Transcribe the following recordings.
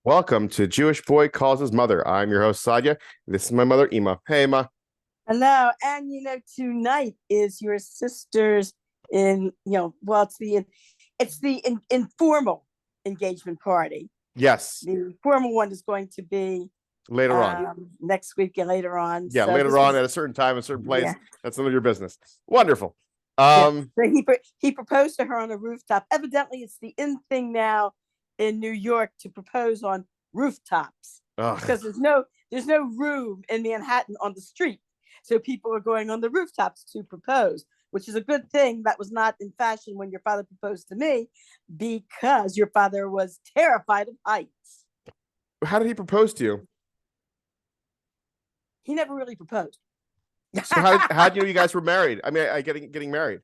Welcome to Jewish Boy Calls His Mother. I'm your host, Sadia. This is my mother, Ima. Hey, Ima. Hello, and tonight is your sister's informal engagement party. Yes, The formal one is going to be later on. next week and later on. Yeah, So later on at a certain time, a certain place. yeah, That's none of your business. Wonderful. yeah. So he proposed to her on a rooftop. Evidently, it's the in thing now in New York to propose on rooftops because there's no room in Manhattan on the street. So people are going on the rooftops to propose, which is a good thing. That was not in fashion when your father proposed to me, because your father was terrified of heights. How did he propose to you? He never really proposed. So how do you know you guys were married? I mean, getting married.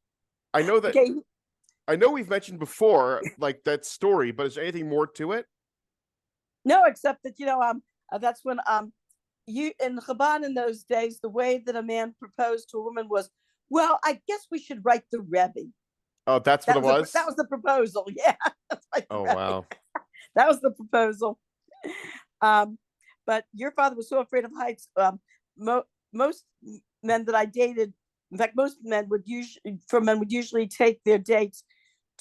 I know that. Okay. I know we've mentioned before, like that story, but is there anything more to it? No, except that that's when you in Chabad in those days, the way that a man proposed to a woman was, well, I guess we should write the Rebbe. Oh, that's what it was? That was the proposal. Yeah. Oh, wow. That was the proposal. But your father was so afraid of heights. Most men that I dated, in fact, most men would usually take their dates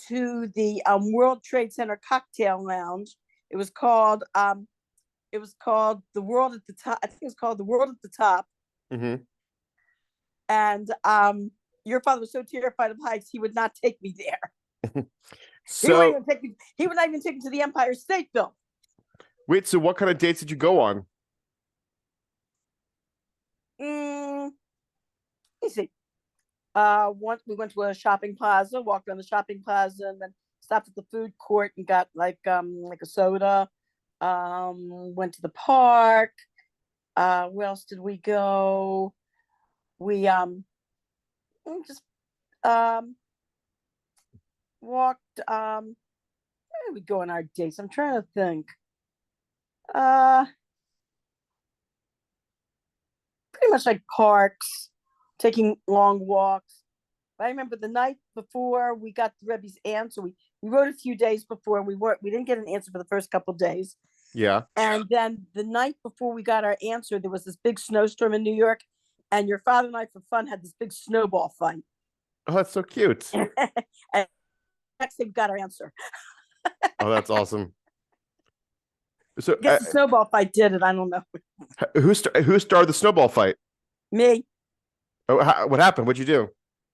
to the World Trade Center cocktail lounge. It was called the World at the Top. I think it was called the World at the Top. Mm-hmm. And your father was so terrified of heights, he would not take me there. He would not even take me to the Empire State Building. Wait, so what kind of dates did you go on? Let me see. Once we went to a shopping plaza, walked around the shopping plaza, and then stopped at the food court and got like a soda. Went to the park. Where else did we go? We just walked. Where did we go on our dates? I'm trying to think. Pretty much like parks, taking long walks. But I remember the night before we got the Rebbe's answer. We wrote a few days before. We didn't get an answer for the first couple of days. Yeah. And then the night before we got our answer, there was this big snowstorm in New York, and your father and I, for fun, had this big snowball fight. Oh, that's so cute. And next day we got our answer. Oh, that's awesome. So I guess the snowball fight did it. I don't know. Who started the snowball fight? Me. Oh, what happened? What'd you do?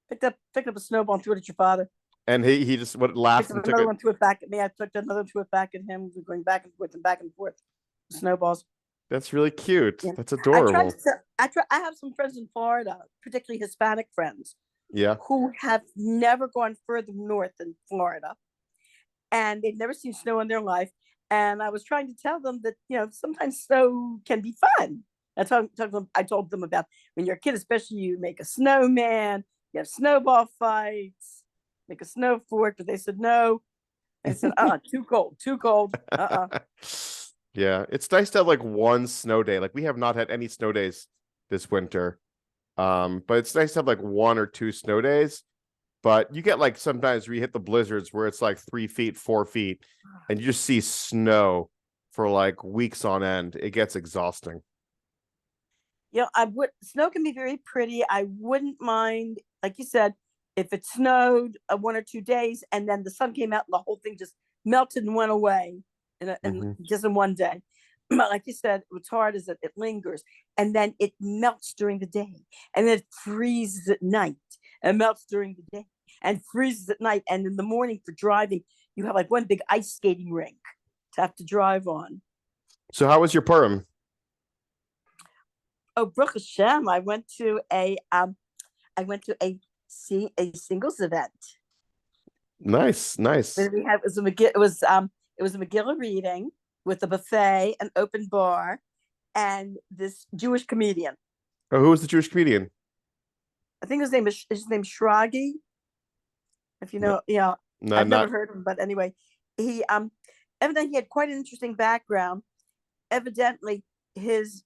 Picked up a snowball and threw it at your father. And he just laughed and took another one, threw it back at me. I took another, threw it back at him. We're going back and forth and back and forth. Snowballs. That's really cute. Yeah. That's adorable. I have some friends in Florida, particularly Hispanic friends. Yeah. Who have never gone further north than Florida, and they've never seen snow in their life. And I was trying to tell them that sometimes snow can be fun. I told them about when you're a kid, especially, you make a snowman, you have snowball fights, make a snow fort, but they said no. I said, too cold. Yeah, it's nice to have like one snow day. Like we have not had any snow days this winter. But it's nice to have like 1 or 2 snow days. But you get like sometimes where you hit the blizzards where it's like 3 feet, 4 feet, and you just see snow for like weeks on end. It gets exhausting. Snow can be very pretty. I wouldn't mind, like you said, if it snowed 1 or 2 days and then the sun came out and the whole thing just melted and went away just in one day. But like you said, what's hard is that it lingers and then it melts during the day and then it freezes at night and melts during the day and freezes at night. And in the morning for driving, you have like one big ice skating rink to have to drive on. So how was your Purim? Oh, Baruch Hashem! I went to a singles event. Nice. It was a Megillah reading with a buffet, an open bar, and this Jewish comedian. Oh, who was the Jewish comedian? I think his name is Shragi. If you know, no, I've never heard of him, but anyway, he evidently he had quite an interesting background. Evidently, his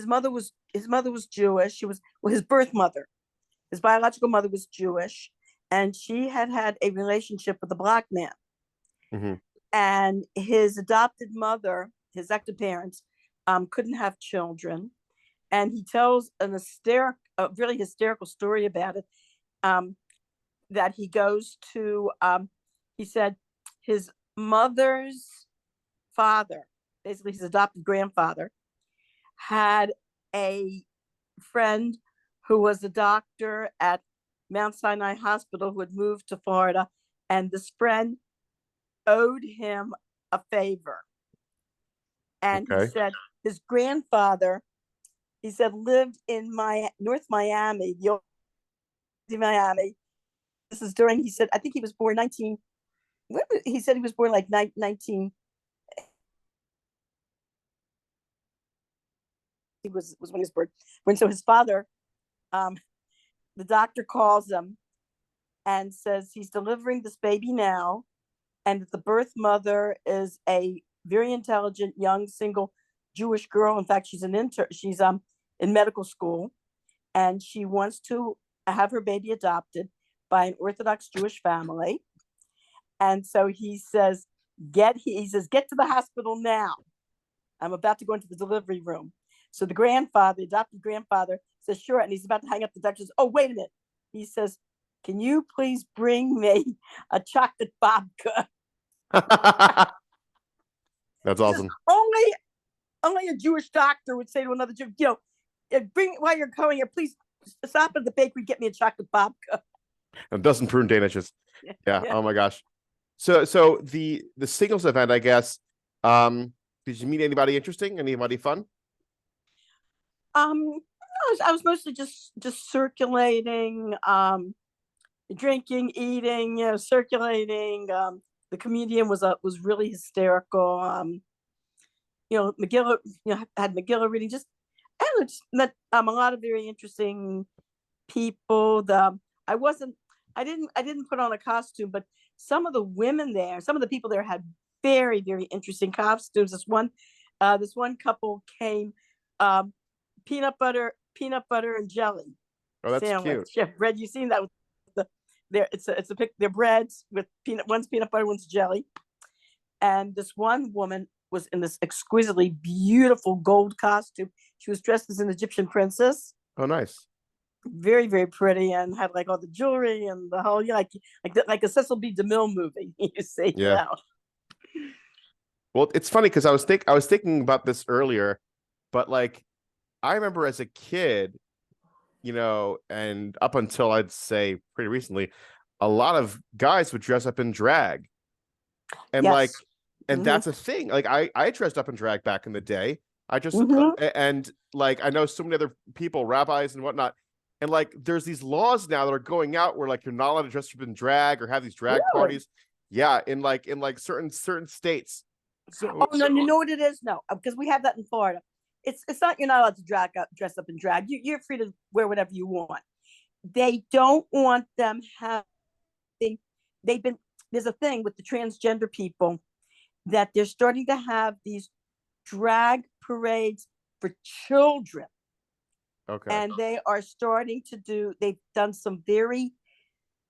mother was Jewish. She was his birth mother. His biological mother was Jewish, and she had a relationship with a black man. Mm-hmm. And his adopted mother his active parents couldn't have children, and he tells a really hysterical story about it. That he goes to, he said his mother's father, basically his adopted grandfather, had a friend who was a doctor at Mount Sinai Hospital who had moved to Florida, and this friend owed him a favor. And he Okay. said his grandfather, he said, lived in North Miami, the old Miami. This is during, he said, I think he was born 19, he said he was born like 19, he was when he was born. So his father, um, the doctor calls him and says he's delivering this baby now, and that the birth mother is a very intelligent young single Jewish girl. In fact, she's an intern. She's in medical school, and she wants to have her baby adopted by an Orthodox Jewish family. And so he says, get to the hospital now. I'm about to go into the delivery room. So the adopted grandfather says, sure. And he's about to hang up. The doctor says, oh, wait a minute. He says, can you please bring me a chocolate babka? That's He says, awesome. only a Jewish doctor would say to another Jew, bring, while you're going here, please stop at the bakery, get me a chocolate babka. And doesn't prune Danishes. Yeah. Yeah. Oh my gosh. So the singles event, I guess. Did you meet anybody interesting? Anybody fun? I was mostly just circulating, drinking, eating, circulating. The comedian was really hysterical. Megillah, had Megillah reading. Just I don't know, just met a lot of very interesting people. I didn't put on a costume, but some of the women there, some of the people there had very, very interesting costumes. This one couple came, peanut butter and jelly Oh, that's sandwich. cute. Yeah, bread. You seen that with it's a pic. Their breads with one's peanut butter, one's jelly. And this one woman was in this exquisitely beautiful gold costume. She was dressed as an Egyptian princess. Oh, nice. Very, very pretty, and had like all the jewelry and the whole, like a Cecil B. DeMille movie. You see, Yeah. Well, it's funny because I was thinking about this earlier, but like I remember as a kid, and up until I'd say pretty recently, a lot of guys would dress up in drag. And yes. that's a thing. Like I dressed up in drag back in the day. I just and like I know so many other people, rabbis and whatnot, and like there's these laws now that are going out where like you're not allowed to dress up in drag or have these drag parties. Yeah, in like certain states. So no, you know what it is? No, because we have that in Florida. It's not, you're not allowed to dress up in drag. You're free to wear whatever you want. They don't want them having. There's a thing with the transgender people that they're starting to have these drag parades for children. Okay. And they are starting to they've done some very,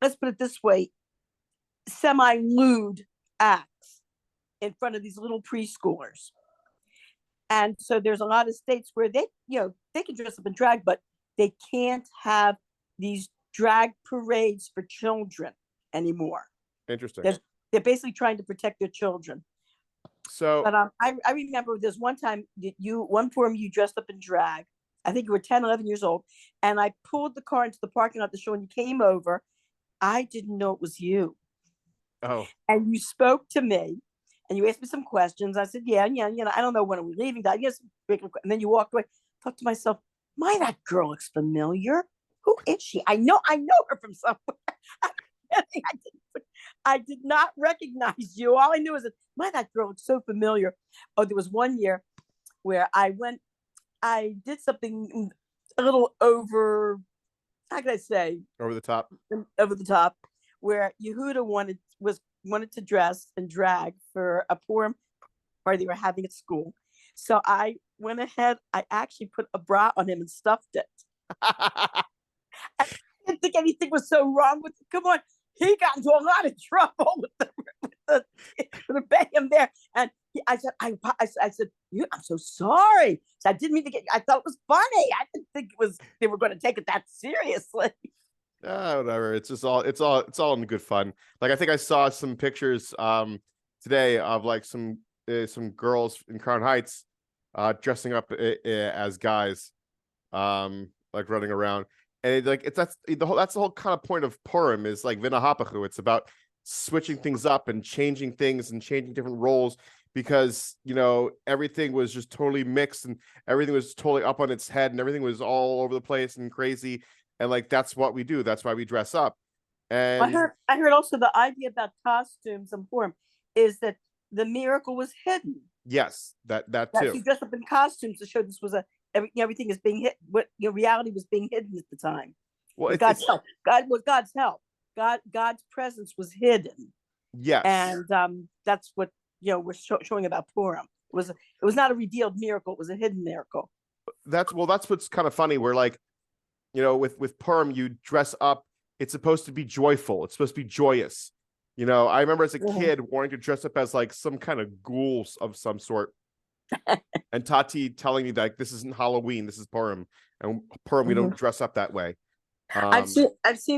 let's put it this way, semi-lewd acts in front of these little preschoolers. And so there's a lot of states where they can dress up in drag, but they can't have these drag parades for children anymore. Interesting. They're basically trying to protect their children. So, but I remember there's one time one Purim you dressed up in drag. I think you were 10, 11 years old. And I pulled the car into the parking lot of the show and you came over. I didn't know it was you. Oh. And you spoke to me and you asked me some questions. I said, yeah, I don't know when are we leaving. That yes, and then you walked away. I thought to myself, that girl looks familiar. Who is she? I know her from somewhere. I did not recognize you. All I knew is that girl looks so familiar. Oh, there was one year where I did something a little over, how can I say? Over the top. Over the top, where Yehuda wanted to dress and drag for a Purim party they were having at school. So I went ahead, I actually put a bra on him and stuffed it. I didn't think anything was so wrong with it. Come on. He got into a lot of trouble with the Bayham there. And I said, I'm so sorry. So I didn't mean to get. I thought it was funny. I didn't think it was. They were going to take it that seriously. Whatever. It's just all in good fun. Like I think I saw some pictures today of like some girls in Crown Heights dressing up as guys like running around. And it's that's the whole kind of point of Purim is like Vinahapachu. It's about switching things up and changing things and changing different roles because everything was just totally mixed and everything was totally up on its head and everything was all over the place and crazy. And like that's what we do. That's why we dress up. And I heard also the idea about costumes and Purim is that the miracle was hidden. yes, that That too. she dressed up in costumes to show this was everything is being hit. What reality was being hidden at the time. Well, With God's help, God's help. God's presence was hidden, yes, and that's what we're showing about Purim. It was not a revealed miracle; it was a hidden miracle. that's what's kind of funny. Where like with Purim, you dress up. It's supposed to be joyful. It's supposed to be joyous. I remember as a kid wanting to dress up as like some kind of ghouls of some sort, and Tati telling me that like, this isn't Halloween, this is Purim, and Purim we don't dress up that way. I've seen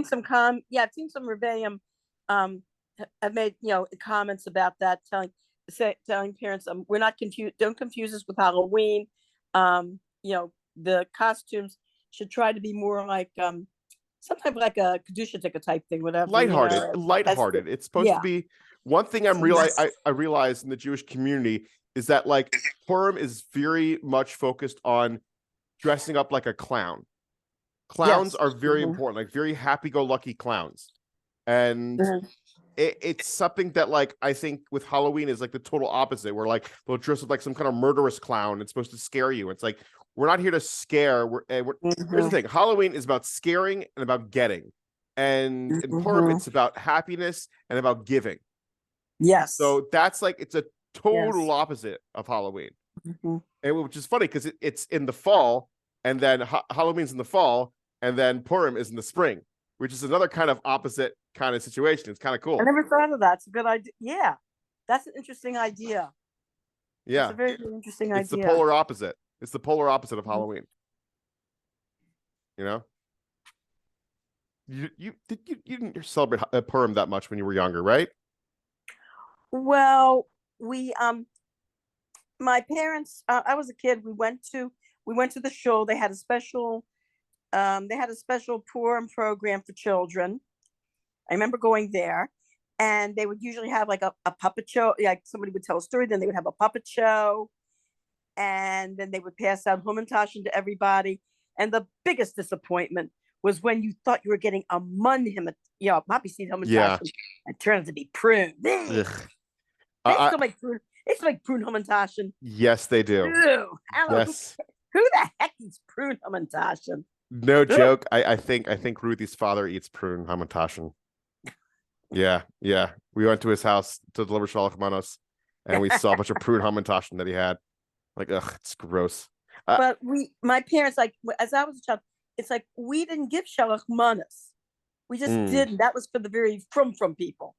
some I've seen some Rebbeim have made comments about that, telling parents we're not confused, don't confuse us with Halloween. The costumes should try to be more like some type of like a Kedusha ticket type thing, whatever. Lighthearted. It's supposed to Yeah. be one thing I realize in the Jewish community is that like Purim is very much focused on dressing up like a clown. Clowns Yes. are very important, like very happy-go-lucky clowns. And it's something that like I think with Halloween is like the total opposite, where like they'll dress up like some kind of murderous clown. It's supposed to scare you. It's like we're not here to scare. Here's the thing: Halloween is about scaring and about getting, and in Purim it's about happiness and about giving. Yes. So that's like it's a total Yes. opposite of Halloween, and which is funny because it's in the fall, and then Halloween's in the fall, and then Purim is in the spring, which is another kind of opposite kind of situation. It's kind of I cool. never thought of that. It's a good idea. Yeah, that's an interesting idea. That's Yeah, a very interesting it's the idea. polar opposite. It's the polar opposite of Halloween. You know, you didn't celebrate Purim that much when you were younger, right? Well, we my parents. I was a kid. We went to the show. They had a special Purim program for children. I remember going there, and they would usually have like a puppet show. Like somebody would tell a story, then they would have a puppet show, and then they would pass out Humantaschen to everybody. And the biggest disappointment was when you thought you were getting a poppy seed Yeah. Humantaschen, and turned out to be prune. They Ugh. still make prune. They still make prune Humantaschen. Yes, they do. Ew. I don't know Yes. who the heck eats prune Humantaschen. No joke. I think Ruthie's father eats prune hamantaschen. Yeah, yeah. We went to his house to deliver shalach manos, and we saw a bunch of prune hamantaschen that he had. Like, ugh, it's gross. But my parents, like, as I was a child, it's like we didn't give shalach manos. We just didn't. That was for the very from people.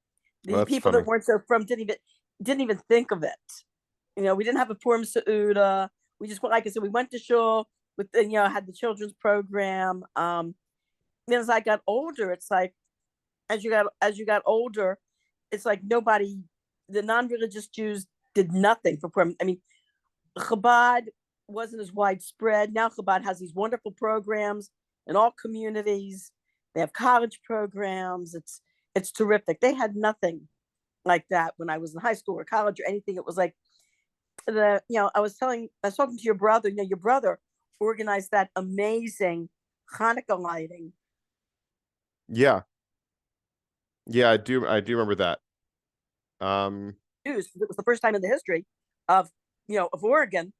Well, The that's people funny. that weren't so from didn't even think of it. We didn't have a Purim Seuda. We just went, like I said, we went to shul with had the children's program. Then as I got older, it's like as you got older, it's like the non-religious Jews did nothing for Purim. I mean, Chabad wasn't as widespread. Now Chabad has these wonderful programs in all communities. They have college programs. It's terrific. They had nothing like that when I was in high school or college or anything. It was like I was talking to your brother. Your brother organized that amazing Hanukkah lighting. Yeah, yeah. I do remember that. It was the first time in the history of of Oregon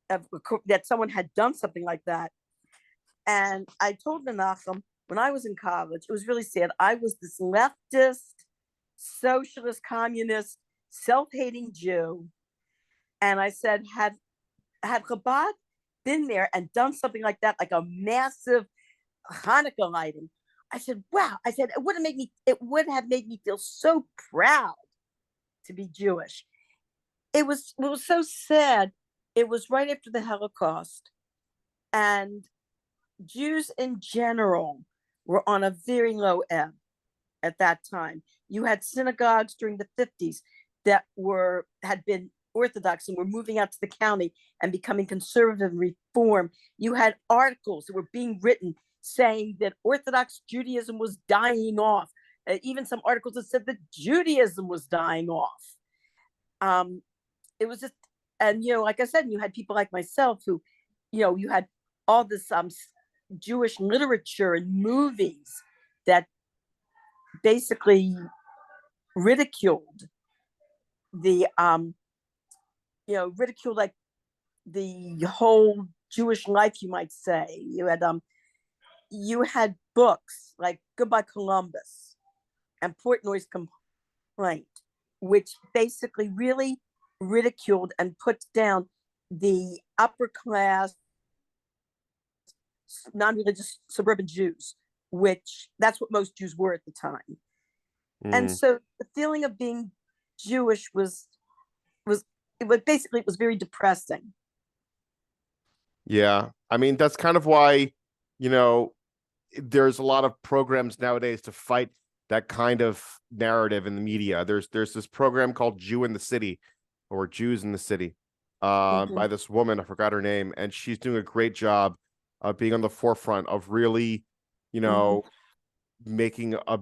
that someone had done something like that. And I told Menachem when I was in college, it was really sad. I was this leftist, socialist, communist, self-hating Jew, and I said, had Chabad been there and done something like that, like a massive Hanukkah lighting, I said, wow. I said it would have made me feel so proud to be Jewish. it was so sad. It was right after the Holocaust, and Jews in general were on a very low ebb at that time. You had synagogues during the 50s that had been Orthodox and were moving out to the county and becoming conservative and reform. You had articles that were being written saying that Orthodox Judaism was dying off. Even some articles that said that Judaism was dying off. Um, it was just, and like I said, you had people like myself who, you had all this Jewish literature and movies that basically ridiculed ridiculed like the whole Jewish life, you might say. You had books like Goodbye Columbus and Portnoy's Complaint, which basically really ridiculed and put down the upper class non-religious suburban Jews, which that's what most Jews were at the time. And Mm. so the feeling of being Jewish was it was very depressing. Yeah. I mean, that's kind of why, you know, there's a lot of programs nowadays to fight that kind of narrative in the media. There's this program called Jew in the City or Jews in the City, Mm-hmm. by this woman, I forgot her name, and she's doing a great job of being on the forefront of really, you Mm-hmm. know, making a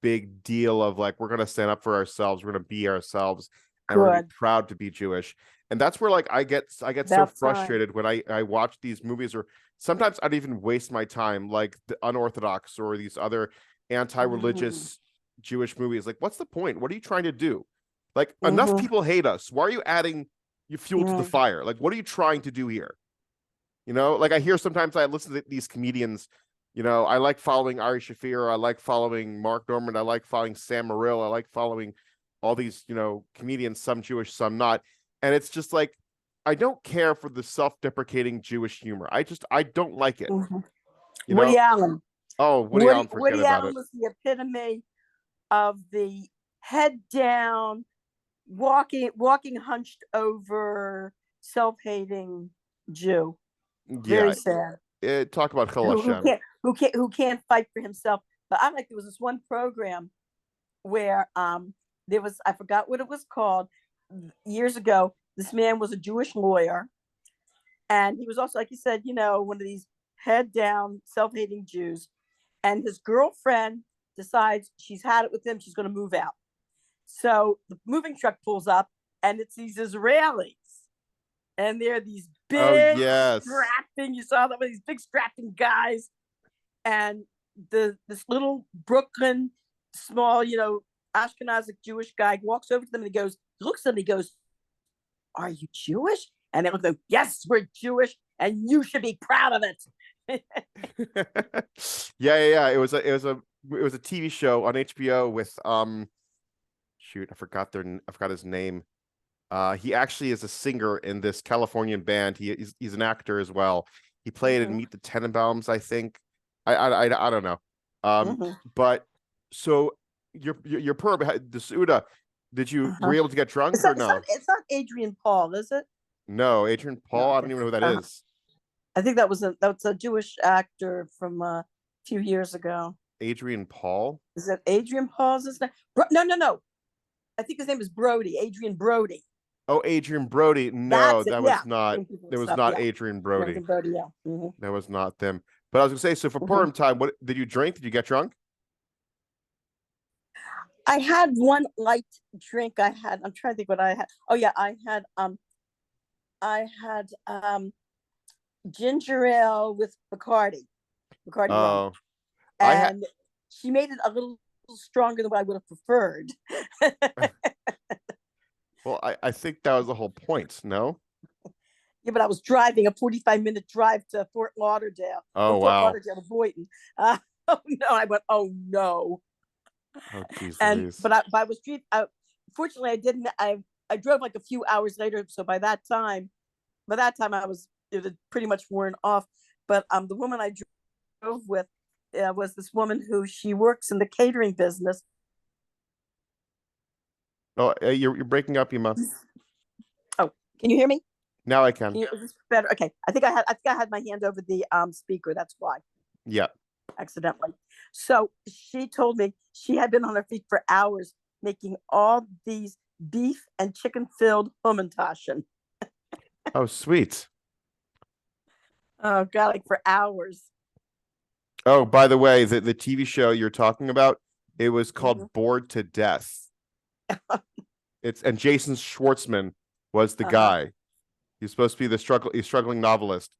big deal of like we're gonna stand up for ourselves, we're gonna be ourselves, and we're gonna be Good. proud to be Jewish. And that's where like I get so About time. frustrated when I watch these movies, or sometimes I'd even waste my time like the unorthodox or these other Mm-hmm. anti-religious Jewish movies. Like, what's the point? What are you trying to do? Like, enough Mm-hmm. people hate us. Why are you adding you fuel to the Mm-hmm. fire? Like, what are you trying to do here? Like I hear sometimes I listen to these comedians. I like following Ari Shafir. I like following Mark Norman. I like following Sam Morril. I like following all these, comedians, some Jewish, some not. And it's just like, I don't care for the self-deprecating Jewish humor. I don't like it. Mm-hmm. You know, Woody Allen. oh, Woody Woody Allen, forget Woody about Allen it. was the epitome of the head down, walking hunched over, self-hating Jew. Very Yeah, sad. talk about Chil Who Hashem. can't fight for himself. But there was this one program where there was, I forgot what it was called, years ago. This man was a Jewish lawyer, and he was also, like you said, one of these head down, self-hating Jews. And his girlfriend decides she's had it with him, she's going to move out. So the moving truck pulls up, and it's these Israelis, and they're these Oh big yes. strapping, you saw them, these big strapping guys. And this little Brooklyn small, Ashkenazic Jewish guy walks over to them and he looks at them, he goes, "Are you Jewish?" And they look like, "Yes, we're Jewish, and you should be proud of it." Yeah. It was a TV show on HBO with shoot, I forgot his name. He actually is a singer in this Californian band. He's an actor as well. He played in Mm-hmm. Meet the Tenenbaums, I think. I don't know. Um, Mm-hmm. but so your perm, the Suda, were Uh-huh. you able to get It's drunk or not, it's not, no? it's not Adrian Paul, is it? No, Adrian No, Paul. I okay. don't even know who that Uh-huh. is. I think that's a Jewish actor from a few years ago. Adrian Paul. Is it Adrian Paul's his name? No, no, no. I think his name is Brody. Adrian Brody. Oh, Adrian Brody. No, That's it. that Yeah, was not. getting people That mixed was up. not Yeah, Adrian Brody. Adrian Brody. Yeah. That was not them. But I was gonna say, so for Hmm. Purim time, what did you drink? Did you get drunk? I had one light drink. I'm trying to think what I had. Oh yeah, I had ginger ale with Bacardi rum, Oh, I had. and she made it a little stronger than what I would have preferred. Well, I think that was the whole point. No. Yeah, but I was driving a 45-minute drive to Fort Lauderdale, Oh from Fort wow. Lauderdale to Boynton. Oh no, I went, oh no. Oh geez, And Louise. but I was fortunately I didn't I drove like a few hours later, so by that time it was pretty much worn off. But the woman I drove with was this woman who she works in the catering business. Oh, you're breaking up, Yuma. Can you hear me? Now I Can can. you, is this better? Okay. I think I had my hand over the speaker. That's why, Yeah. accidentally. So she told me she had been on her feet for hours making all these beef and chicken filled hummentaschen. Oh, sweet. Oh god, like for hours. Oh, by the way, the TV show you're talking about, it was Mhm. called Bored to Death. It's and Jason Schwartzman was the Uh-huh. guy. He's supposed to be the struggling novelist,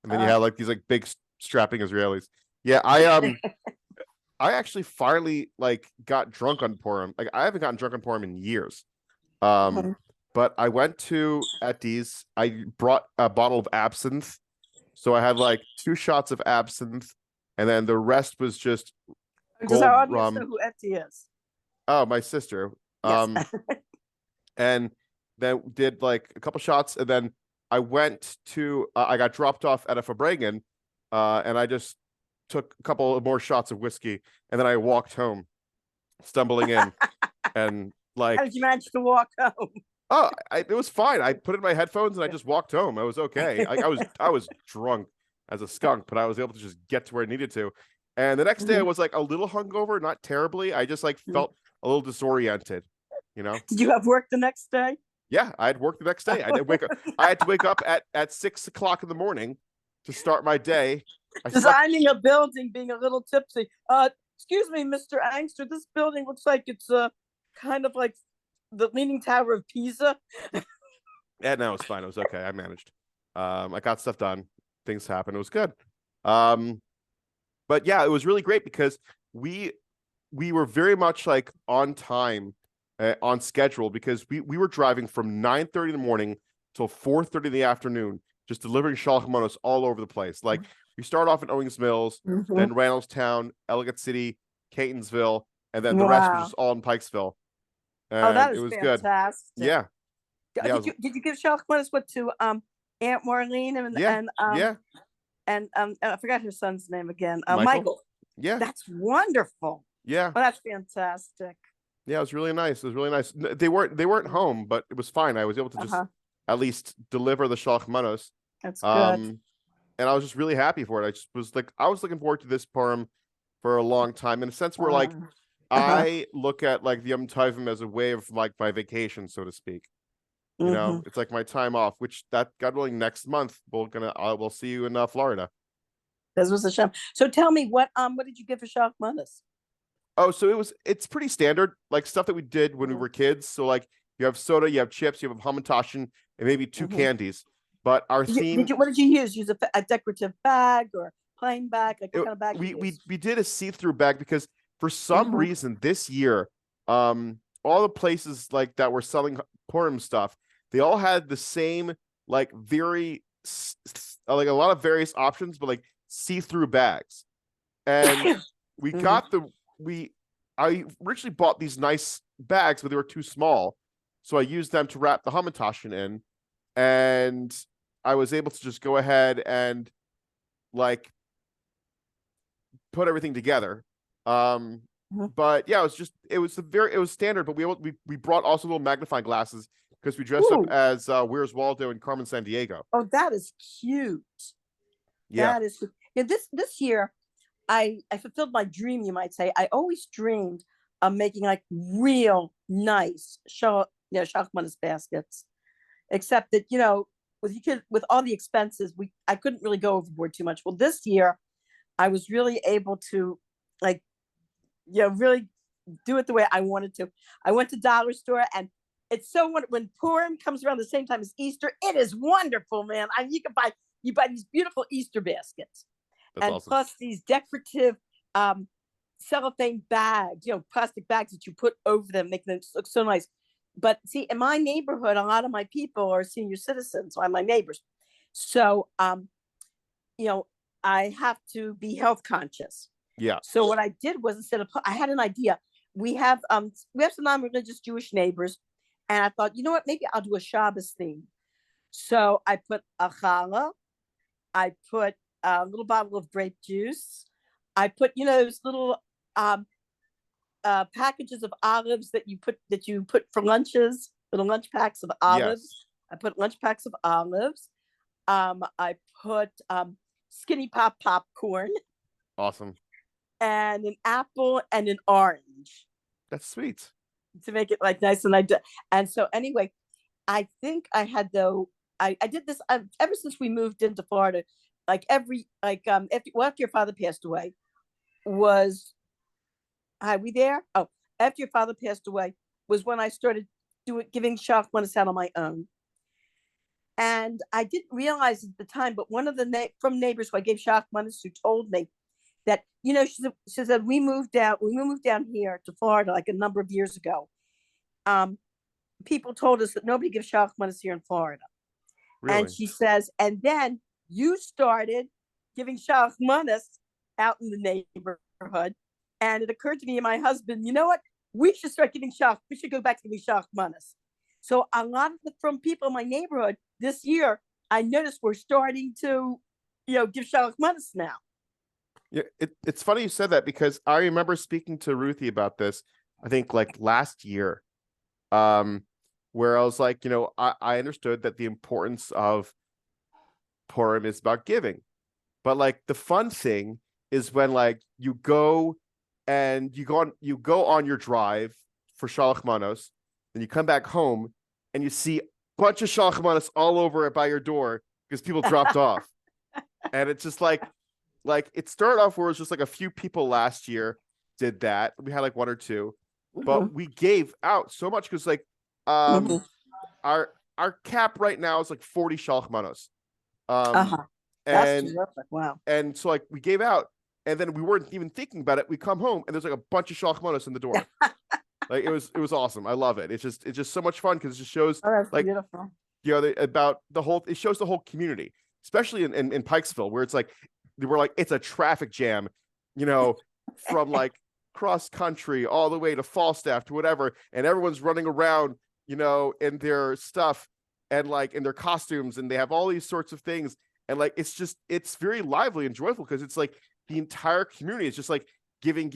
and then you Uh, have like these like big strapping Israelis. Yeah, I actually finally like got drunk on Purim. Like I haven't gotten drunk on Purim in years. Um, mhm. but I went to Etty's. I brought a bottle of absinthe, so I had like 2 shots of absinthe, and then the rest was just Does our gold audience know rum. who Etsy is? Oh, my sister. Yes. And then did like a couple shots, and then I went to I got dropped off at a Fabregan, and I just took a couple of more shots of whiskey, and then I walked home, stumbling in, and How like, did you manage to walk home? oh, it was fine. I put in my headphones and I just walked home. I was okay. I was drunk as a skunk, but I was able to just get to where I needed to. And the next day I was like a little hungover, not terribly. I just like felt a little disoriented, you know? Did you have work the next day? Yeah, I had work the next day. I did wake up. I had to wake up at 6 o'clock in the morning to start my day. I slept. Designing a building, being a little tipsy. Excuse me, Mr. Angster. This building looks like it's kind of like the Leaning Tower of Pisa. Yeah, no, it was fine. It was okay. I managed. I got stuff done. Things happened. It was good. Um, but yeah, it was really great because we we were very much like on time, on schedule, because we were driving from 9:30 in the morning till 4:30 in the afternoon, just delivering shalachmanos all over the place. Like we start off in Owings Mills, Mhm. then Randallstown, Ellicott City, Catonsville, and then the rest was Wow. just all in Pikesville, Oh, and that it is was good. fantastic. Yeah, yeah, it was, Did you give Shalachmanis what to Aunt Marlene yeah, yeah. and I forgot her son's name again. Michael, Michael. yeah, That's wonderful. yeah. Oh, that's fantastic. Yeah, it was really nice. It was really nice. They weren't home, but it was fine. I was able to just Uh-huh. at least deliver the shalach manos. That's good. Um, and I was just really happy for it. I just was like, I was looking forward to this Purim for a long time. In a sense, where Uh, like uh-huh. I look at like the Yom Tovim as a way of like my vacation, so to speak. You Hmm. know, it's like my time off, which that God willing next month we'll see you in Florida. This was a shame. So tell me what did you give for Shalachmanis? Oh, so it's pretty standard, like stuff that we did when we Mm-hmm. were kids. So like you have soda, you have chips, you have hamantaschen, and maybe two Mm-hmm. candies. But our Did theme, you what did you use? Use a decorative bag or plain bag? Like what it, kind of bag you we we use? we did a see-through bag because for some Mm-hmm. reason this year, all the places like that were selling Purim stuff, they all had the same like like a lot of various options, but like see-through bags. And we Mm-hmm. got the we I originally bought these nice bags, but they were too small. So I used them to wrap the hamantaschen in, and I was able to just go ahead and like put everything together. Um, but yeah, it was standard, but we brought also little magnifying glasses because we dressed up Ooh. as Where's Waldo and Carmen San Diego. Oh, that is cute. Yeah. That is cute. Yeah, this year I fulfilled my dream, you might say. I always dreamed of making like real nice shachmanis baskets. Except that, with all the expenses, I couldn't really go overboard too much. Well, this year I was really able to like, really do it the way I wanted to. I went to dollar store and it's so when Purim comes around the same time as Easter, it is wonderful, man. I mean, you buy these beautiful Easter baskets That's and awesome. plus these decorative um, cellophane bags, plastic bags that you put over them, making them look so nice. But see, in my neighborhood, a lot of my people are senior citizens, so I'm my neighbors. So, you know, I have to be health conscious. Yeah. So what I did was I had an idea. We have some non-religious Jewish neighbors, and I thought, you know what, maybe I'll do a Shabbos theme. So I put a challah, I put a little bottle of grape juice. I put, those little packages of olives that you put for lunches, little lunch packs of Yes. olives. I put lunch packs of olives. I put skinny pop popcorn Awesome. and an apple and an orange That's sweet. to make it like nice. And so anyway, I think I had though I did this ever since we moved into Florida. Like every after your father passed away was hi we there? Oh, after your father passed away was when I started doing giving shock when it's out on my own. And I didn't realize at the time, but one of the from neighbors who I gave shock months who told me that she said we moved down here to Florida like a number of years ago. People told us that nobody gives shock months here in Florida, and Really? she says, and then you started giving shock months out in the neighborhood, and it occurred to me and my husband, you know what? We should start giving shock. We should go back to giving shock months. So a lot of from people in my neighborhood this year, I noticed we're starting to, give shock months now. Yeah, it's funny you said that because I remember speaking to Ruthie about this, I think like last year, where I was like, I understood that the importance of Purim is about giving, but like the fun thing is when like you go on your drive for Shalach Manos, then you come back home and you see a bunch of Shalach Manos all over it by your door because people dropped off. And it's just like it started off where it was just like a few people last year did that. We had like one or two, but we gave out so much because like our cap right now is like 40 Shalach Manos. That's And terrific. Wow. and so like we gave out, and then we weren't even thinking about it. We come home and there's like a bunch of Shalach Manos in the door. Like it was awesome. I love it. It's just so much fun because it just shows like beautiful. About the whole. It shows the whole community, especially in Pikesville, where it's like we're like it's a traffic jam, from like cross country all the way to Falstaff to whatever, and everyone's running around, in their stuff and like in their costumes, and they have all these sorts of things, and like it's very lively and joyful because it's like the entire community is just like giving,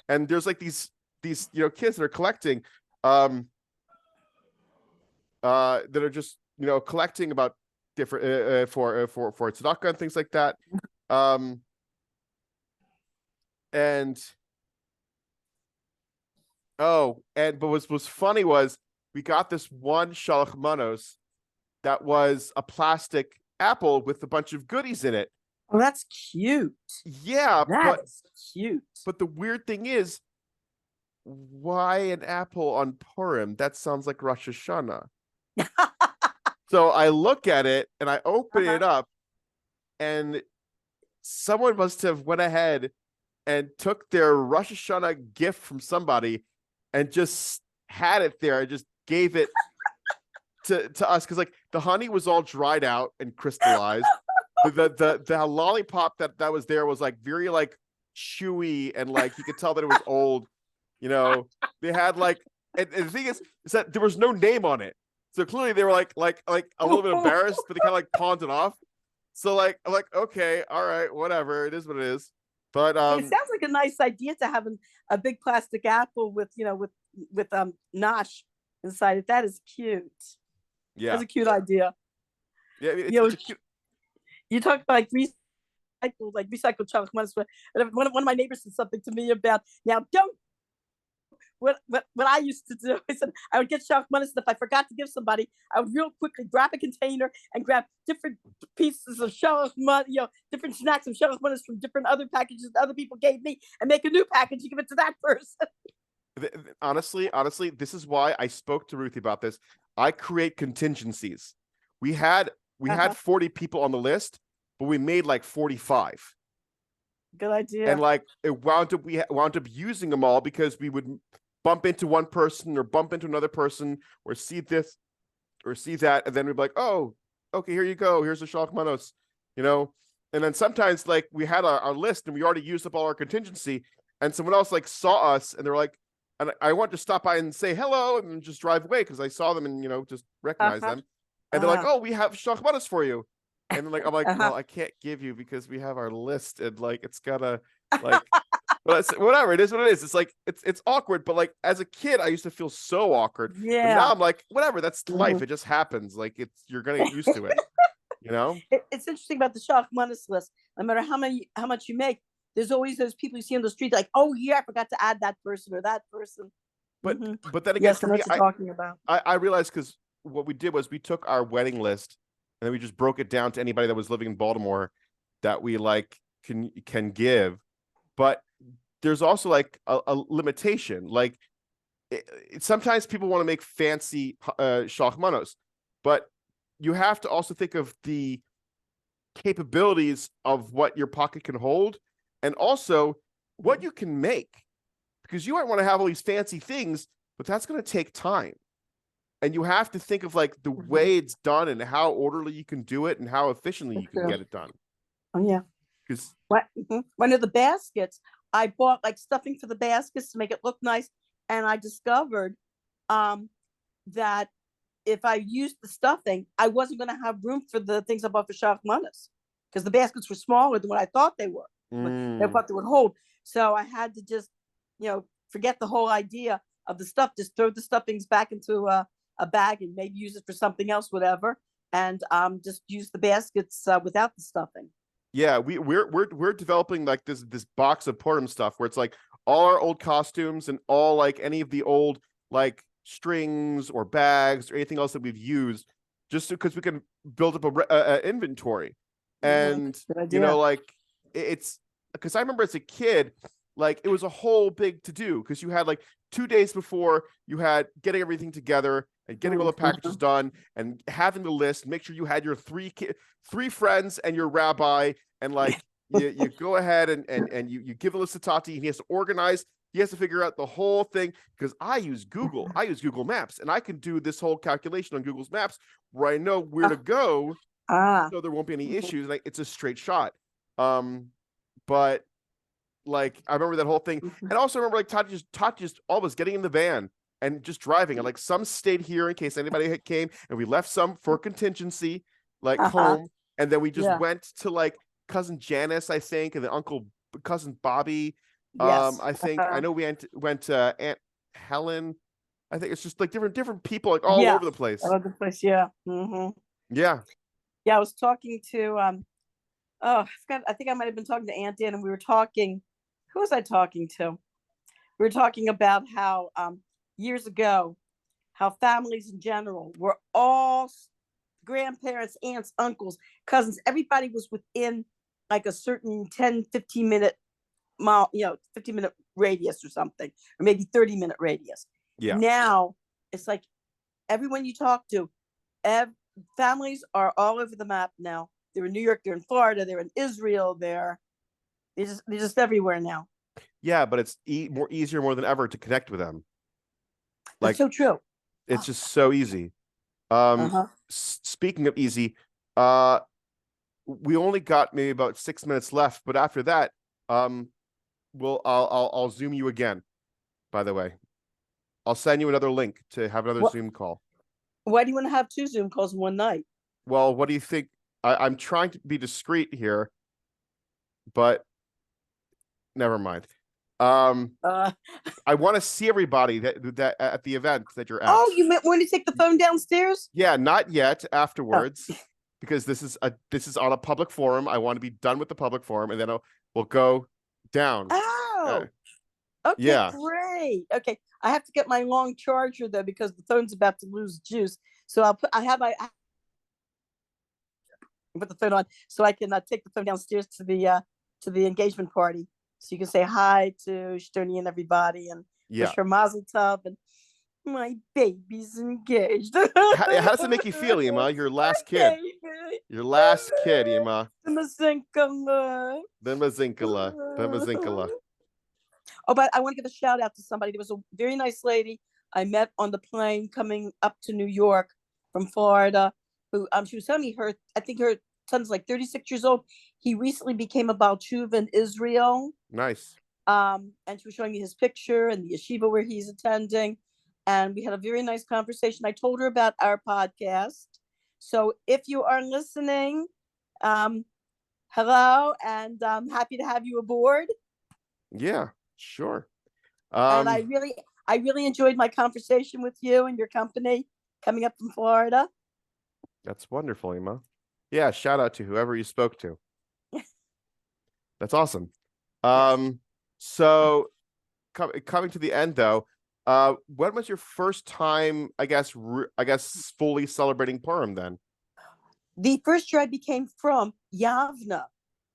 and there's like these kids that are collecting that are just collecting about different for tzedakah and things like that, and but what was funny was we got this one Shalach Manos that was a plastic apple with a bunch of goodies in it. Oh, that's cute. Yeah, that's cute. But the weird thing is, why an apple on Purim? That sounds like Rosh Hashanah. So I look at it and I open it up, and someone must have went ahead and took their Rosh Hashanah gift from somebody and just had it there and just gave it to us because like the honey was all dried out and crystallized. The lollipop that was there was like very like chewy and like you could tell that it was old. They had like, and the thing is that there was no name on it, so clearly they were like a little bit embarrassed, but they kind of like pawned it off. So like I'm like, okay, all right, whatever, it is what it is. But it sounds like a nice idea to have a big plastic apple with with nosh inside it. That is cute. Yeah, that's a cute idea. Yeah, it's cute. You talk about recycled chocolate ones. One of my neighbors said something to me about what I used to do. I said I would get chocolate money, and if I forgot to give somebody, I would real quickly grab a container and grab different pieces of chocolate money, different snacks of chocolate money from different other packages that other people gave me, and make a new package and give it to that person. Honestly, this is why I spoke to Ruthie about this. I create contingencies. We had 40 people on the list, but we made like 45. Good idea. And like we wound up using them all because we would bump into one person or bump into another person or see this or see that, and then we'd be like, oh, okay, here you go, here's the Shalach Manos, and then sometimes like we had our list and we already used up all our contingency, and someone else like saw us and they're like, and I want to stop by and say hello and just drive away because I saw them and just recognize them, and they're like, oh, we have Shalach Manos for you. And then like I'm like, well, I can't give you because we have our list and like it's gotta Like, but whatever, it is what it is. It's like it's awkward, but like as a kid, I used to feel so awkward. But now Yeah. I'm like, whatever, that's life. Mhm. It just happens. Like you're gonna get used to it, you know? It's interesting about the Shachmanis list. No matter how much you make, there's always those people you see on the street like, oh yeah, I forgot to add that person or that person. But Hmm. but then again, Yes, I for know me, what you're talking about. I realized because what we did was we took our wedding list and then we just broke it down to anybody that was living in Baltimore that we like can give. But there's also like a limitation. Like sometimes people want to make fancy shachmanos, but you have to also think of the capabilities of what your pocket can hold and also what you can make because you might want to have all these fancy things, but that's going to take time. And you have to think of like the Mhm. way it's done and how orderly you can do it and how efficiently you That's can true. get it done. Oh yeah. Because One of the baskets, I bought like stuffing for the baskets to make it look nice, and I discovered um, that if I used the stuffing, I wasn't going to have room for the things I bought for Shachmanis because the baskets were smaller than what I thought they were. They thought they would hold. So I had to just, forget the whole idea of the stuff. Just throw the stuffings back into a bag and maybe use it for something else, whatever, and just use the baskets without the stuffing. yeah, we're developing like this box of Purim stuff where it's like all our old costumes and all like any of the old like strings or bags or anything else that we've used, just because we can build up a inventory. Mm-hmm. And Good idea. like it's because I remember as a kid, like it was a whole big to do because you had like 2 days before you had getting everything together and getting all the Mm-hmm. packages done and having the list, make sure you had your three friends and your rabbi, and like you go ahead and you give a list to Tati, and he has to organize. He has to figure out the whole thing because I use Google. I use Google Maps, and I can do this whole calculation on Google's Maps where I know where to go, Ah. so there won't be any Mm-hmm. issues. Like it's a straight shot. But like I remember that whole thing, and also remember like Tati just always getting in the van and just driving, and like some stayed here in case anybody had came, and we left some for contingency, like Uh-huh. home, and then we just Yeah. went to like cousin Janice, I think, and then uncle cousin Bobby. Yes. I think I Uh-huh. know we went to Aunt Helen. I think it's just like different people like all Yeah. over the place. Other place. Yeah. Mm-hmm. Yeah. Yeah. I was talking to oh, I forgot. I think I might have been talking to Aunt Dan, and we were talking. Who was I talking to? We were talking about how years ago, how families in general were all grandparents, aunts, uncles, cousins. Everybody was within like a certain 10, 15-minute mile, 15-minute radius or something, or maybe 30-minute radius. Yeah. Now it's like everyone you talk to, ev- families are all over the map now. They're in New York, they're in Florida, they're in Israel, they're just everywhere now. Yeah, but it's more easier more than ever to connect with them. That's Like so true. it's Oh, just so easy. uh-huh. Speaking of easy, uh, we only got maybe about 6 minutes left, but after that, um, I'll zoom you again. By the way, I'll send you another link to have another What? Zoom call. Why do you want to have two Zoom calls in one night? Well, what do you think? I'm trying to be discreet here, but never mind. Um, Uh, I want to see everybody that at the event that you're at. oh, you want to take the phone downstairs? Yeah, not yet. Oh, Afterwards, because this is on a public forum. I want to be done with the public forum, and then we'll go down. Uh, oh, okay, yeah, great. Okay, I have to get my long charger though because the phone's about to lose juice. So I put the phone on so I can take the phone downstairs to the engagement party. So you can say hi to Shtoni and everybody and yeah. wish her mazel tov and my baby's engaged. How does it make you feel, Ema? Your last kid. Baby. Your last kid, Ema. Mazinkala. The Mazinkala. The Mazinkala. Oh, but I want to give a shout out to somebody. There was a very nice lady I met on the plane coming up to New York from Florida. Who she was telling me I think her son's like 36 years old. He recently became a Baal Tshuva in Israel. Nice. And she was showing me his picture and the yeshiva where he's attending. And we had a very nice conversation. I told her about our podcast. So if you are listening, hello, and I'm happy to have you aboard. Yeah, sure. And Um, I really enjoyed my conversation with you and your company coming up from Florida. that's wonderful, Emma. Yeah, shout out to whoever you spoke to. That's awesome. Yes. Um, so coming to the end though, when was your first time, I guess fully celebrating Purim then? The first year I became from Yavna,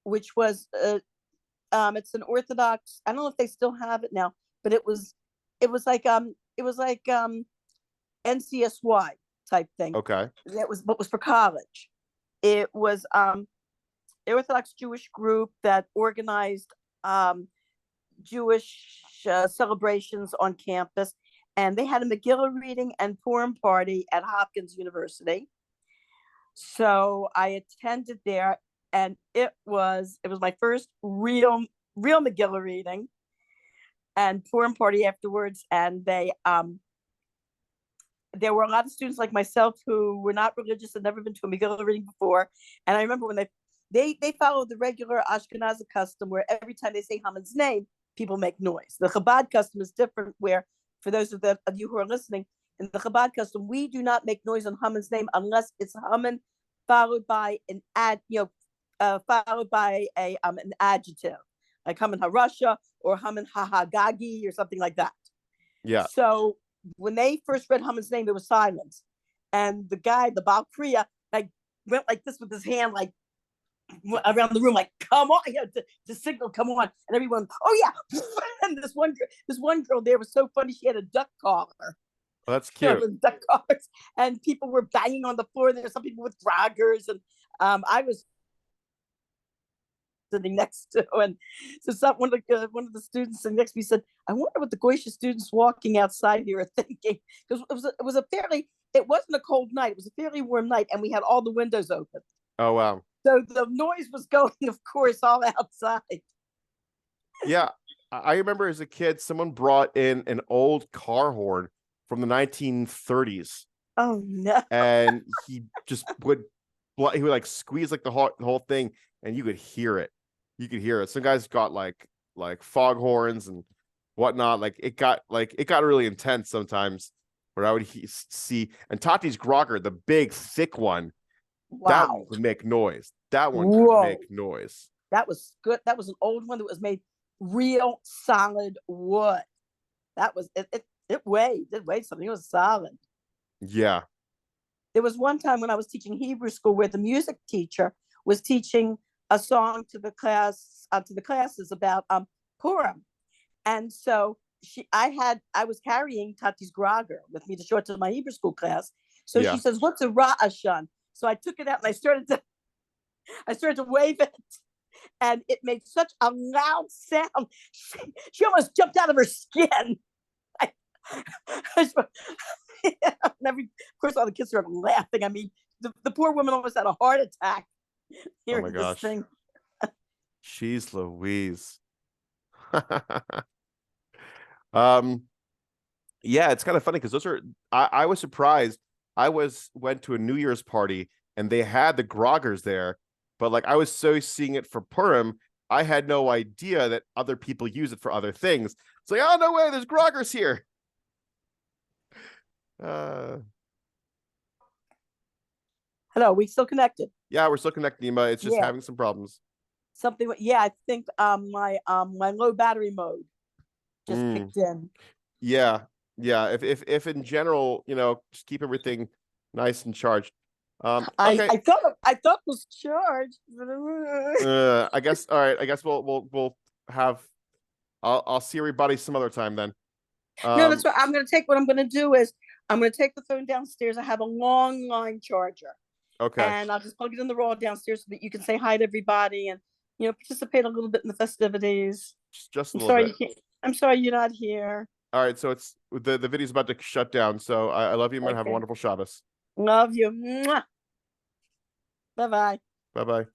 which was it's an Orthodox. I don't know if they still have it now, but it was like NCSY type thing. Okay. That was what was for college. It was the Orthodox Jewish group that organized Jewish celebrations on campus, and they had a Megillah reading and Purim party at Hopkins University. So I attended there, and it was my first real Megillah reading and Purim party afterwards. And there were a lot of students like myself who were not religious, had never been to a Megillah reading before. And I remember when they followed the regular Ashkenazi custom where every time they say Haman's name, people make noise. The Chabad custom is different, where for those of you who are listening, in the Chabad custom, we do not make noise on Haman's name unless it's Haman followed by followed by an adjective, like Haman HaRasha or Haman HaHagagi or something like that. Yeah. So when they first read Haman's name, there was silence. And the guy, the Baal Kriya, like went like this with his hand, like around the room, like come on, to signal, come on, and everyone, oh yeah. And this one girl there was so funny. She had a duck collar, Oh, that's cute. duck collars, and people were banging on the floor. And there were some people with draggers, and I was sitting next to, and so one of the students sitting next to me said, "I wonder what the Goyish students walking outside here are thinking," because it wasn't a cold night. It was a fairly warm night, and we had all the windows open. Oh wow. So the noise was going, of course, all outside. Yeah, I remember as a kid, someone brought in an old car horn from the 1930s, Oh no! and he would like squeeze like the whole thing, and you could hear it. You could hear it. Some guys got like foghorns and whatnot. It got really intense sometimes. Where I would see, and Tati's grogger, the big thick one, that one Wow! could make noise. That one could Whoa! make noise. That was good. That was an old one that was made real solid wood. That was it. It weighed. It weighed something. It was solid. Yeah. There was one time when I was teaching Hebrew school where the music teacher was teaching a song to the classes about Purim, and so I was carrying Tati's grogger with me to show it to my Hebrew school class. So she Yeah. says, "What's a ra'ashan?" So I took it out and I started to wave it, and it made such a loud sound. She almost jumped out of her skin. Of course, all the kids started laughing. I mean, the poor woman almost had a heart attack Oh my hearing this gosh. thing. Jeez Louise. um yeah, it's kind of funny because I was surprised. Went to a New Year's party and they had the groggers there, but like I was so seeing it for Purim, I had no idea that other people use it for other things. It's like, oh no way, there's groggers here. Uh Hello, we still connected? yeah, we're still connected, Nima. It's just Yeah, having some problems. something. Yeah, I think my low battery mode just Mm, kicked in. yeah, yeah. If in general, just keep everything nice and charged. Okay. I thought it was charged. I guess all right. I guess we'll have I'll see everybody some other time then. No, that's Um, what I'm going to take. What I'm going to do is I'm going to take the phone downstairs. I have a long line charger, okay. and I'll just plug it in the wall downstairs so that you can say hi to everybody and participate a little bit in the festivities. Just a I'm little sorry bit. you can't. I'm sorry you're not here. All right, so it's the video's about to shut down. So I love you, man. Have a Okay, wonderful Shabbos. love you. Bye bye. Bye bye.